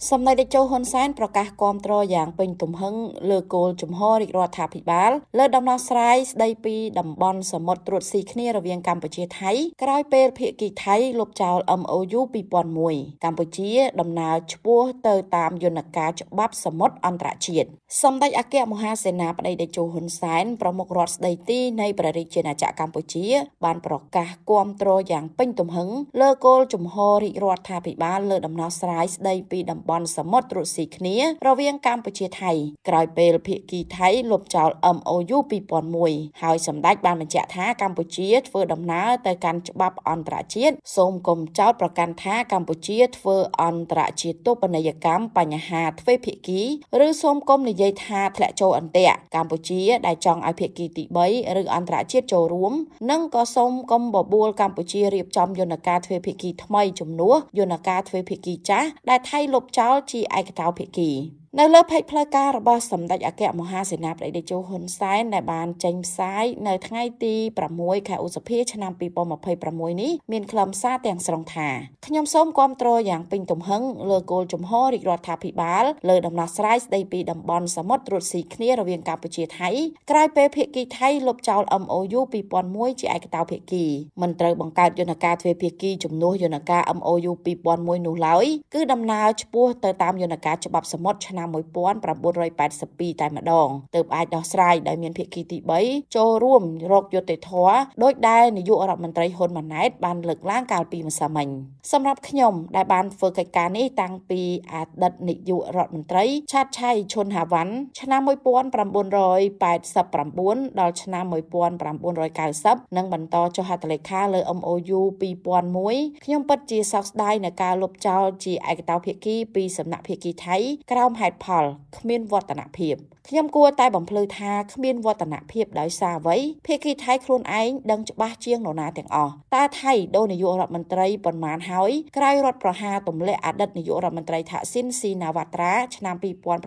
សម្ដេចតេជោហ៊ុនសែនប្រកាសគាំទ្រយ៉ាងពេញទំហឹងលើគោលជំហររាជរដ្ឋាភិបាលលើដំណោះស្រាយស្ដីពីតំបន់សមុទ្រត្រួតស៊ីគ្នារវាងកម្ពុជាថៃក្រោយពេលភាគីថៃលុបចោល MOU 2001កម្ពុជាដំណើរឆ្ពោះទៅតាមយន្តការច្បាប់សមុទ្រអន្តរជាតិសម្ដេចអគ្គមហាសេនាបតីតេជោហ៊ុនសែនប្រមុខរដ្ឋស្ដីទីនៃព្រះរាជាណាចក្រកម្ពុជាបានប្រកាសគាំទ្រយ៉ាងពេញទំហឹងលើគោលជំហររាជរដ្ឋាភិបាលលើដំណោះស្រាយស្ដីពីតំបន់សមុទ្រត្រួតស៊ីគ្នារវាងកម្ពុជាថៃក្រោយពេលភាគីថៃលុបចោល MOU 2001ហើយសម្ដេចបានបញ្ជាក់ថាកម្ពុជាធ្វើដំណើរទៅកាន់ច្បាប់អន្តរជាតិសូមកុំចោទប្រកាន់ថាកម្ពុជាធ្វើអន្តរជាតិទោបនីយកម្មបញ្ហាទ្វេភាគីឬសូមកុំនិយាយថាធ្លាក់ចូលអន្ទាក់កម្ពុជាដែលចង់ឲ្យភាគីទី3ឬអន្តរជាតិចូលរួមនិងក៏សូមកុំបបួលកម្ពុជារៀបចំយន្តការទ្វេភាគីថ្មីជំនួសយន្តការទ្វេភាគីចាស់ដែលថៃលុបចោលជាឯកតោភាគីនៅលើផេកផ្លូវការរបស់សម្ដេចអគ្គមហាសេនាបតីតេជោហ៊ុនសែនដែលបានចេញផ្សាយនៅថ្ងៃទី6ខែឧសភាឆ្នាំ2026នេះមានខ្លឹមសារទាំងស្រុងថាខ្ញុំសូមគាំទ្រយ៉ាងពេញទំហឹងលើគោលជំហររាជរដ្ឋាភិបាលលើដំណោះស្រាយស្ដីពីតំបន់សមុទ្រត្រួតស៊ីគ្នារវាងកម្ពុជាថៃក្រោយពេលភាគីថៃលុបចោល MOU 2001ជាឯកតោភាគីមិនត្រូវបង្កើតយន្តការទ្វេភាគីជំនួសយន្តការ MOU 2001នោះឡើយគឺដំណើរឆ្ពោះទៅតាមយន្តការច្បាប់សមុទ្រឆ្នាំ1982តែម្ដងទើបអាចដោះស្រាយដោយមានភាគីទី3ចូលរួមរកយុត្តិធម៌ដោយដែលនាយករដ្ឋមន្ត្រីហ៊ុនម៉ាណែតបានលើកឡើងកាលពីម្សិលមិញសម្រាប់ខ្ញុំដែលបានធ្វើកិច្ចការនេះតាំងពីអតីតនាយករដ្ឋមន្ត្រីឆាតឆៃឈុនហាវ៉ាន់ឆ្នាំ1989ដល់ឆ្នាំ1990និងបន្តចុះហត្ថលេខាលើ MOU 2001ខ្ញុំពិតជាសោកស្ដាយនៅការលុបចោលជាឯកតោភាគីពីសំណាក់ភាគីថៃក្រោមហេតុផលគ្មានវឌ្ឍនភាពខ្ញុំគួរតែបំភ្លឺថាគ្មានវឌ្ឍនភាពដោយសារអ្វីភាគីថៃខ្លួនឯងដឹងច្បាស់ជាងនរណាទាំងអស់តើថៃដូរនាយករដ្ឋមន្ត្រីប៉ុន្មានហើយក្រោយរដ្ឋប្រហារទម្លាក់អតីតនាយករដ្ឋមន្ត្រីថាក់ស៊ីនស៊ីណាវ៉ាត្រាឆ្នាំ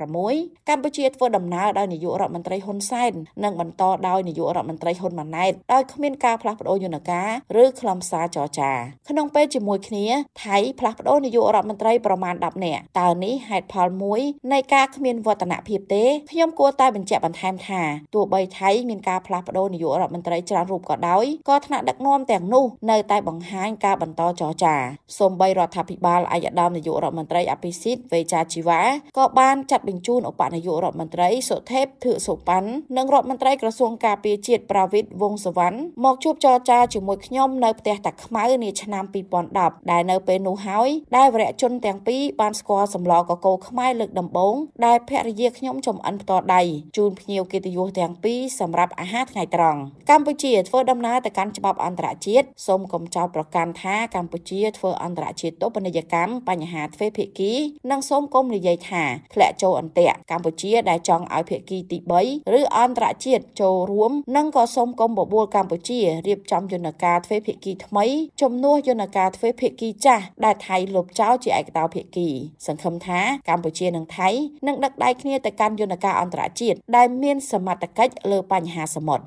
2006កម្ពុជាធ្វើដំណើរដោយនាយករដ្ឋមន្ត្រីហ៊ុនសែននិងបន្តដោយនាយករដ្ឋមន្ត្រីហ៊ុនម៉ាណែតដោយគ្មានការផ្លាស់ប្ដូរយន្តការឬខ្លឹមសារចរចាក្នុងពេលជាមួយគ្នាថៃផ្លាស់ប្ដូរនាយករដ្ឋមន្ត្រីប្រមាណ10នាក់តើនេះហេតុផលមួយនៃការគ្មានវឌ្ឍនភាពទេខ្ញុំគួរតែបញ្ជាក់បន្ថែមថាទោះបីថៃមានការផ្លាស់ប្ដូរនាយករដ្ឋមន្ត្រីច្រើនរូបក៏ដោយក៏ថ្នាក់ដឹកនាំទាំងនោះនៅតែបង្ហាញការបន្តចរចាសូម្បីរដ្ឋាភិបាលឯកឧត្តមនាយករដ្ឋមន្ត្រីអភិសិទ្ធវេជ្ជជីវ៉ាក៏បានចាត់បញ្ជូនឧបនាយករដ្ឋមន្ត្រីសុថេពធឺសុប៉ាន់និងរដ្ឋមន្ត្រីក្រសួងការពារជាតិប្រាវិតវង្សវណ្ណមកជួបចរចាជាមួយខ្ញុំនៅផ្ទះតាខ្មៅនាឆ្នាំ2010ដែលនៅពេលនោះហើយដែលវរជនទាំងពីរបានស្គាល់សម្លកកូរខ្មែរលើកដំបូងដែលភរិយាខ្ញុំចំអិនផ្ទាល់ដៃជូនភ្ញៀវកិត្តិយសទាំងពីរសម្រាប់អាហារថ្ងៃត្រង់កម្ពុជាធ្វើដំណើរទៅកាន់ច្បាប់អន្តរជាតិសូមកុំចោទប្រកាន់ថាកម្ពុជាធ្វើអន្តរជាតិទោបនីយកម្មបញ្ហាទ្វេភាគីនិងសូមកុំនិយាយថាធ្លាក់ចូលអន្ទាក់កម្ពុជាដែលចង់ឲ្យភាគីទី3ឬអន្តរជាតិចូលរួមនិងក៏សូមកុំបបួលកម្ពុជារៀបចំយន្តការទ្វេភាគីថ្មីជំនួសយន្តការទ្វេភាគីចាស់ដែលថៃលុបចោលជាឯកតោភាគីសង្ឃឹមថាកម្ពុជានិងថៃនឹងដឹកដៃគ្នាទៅកាន់យន្តការអន្តរជាតិដែលមានសមត្ថកិច្ចលើបញ្ហាសមុទ្រ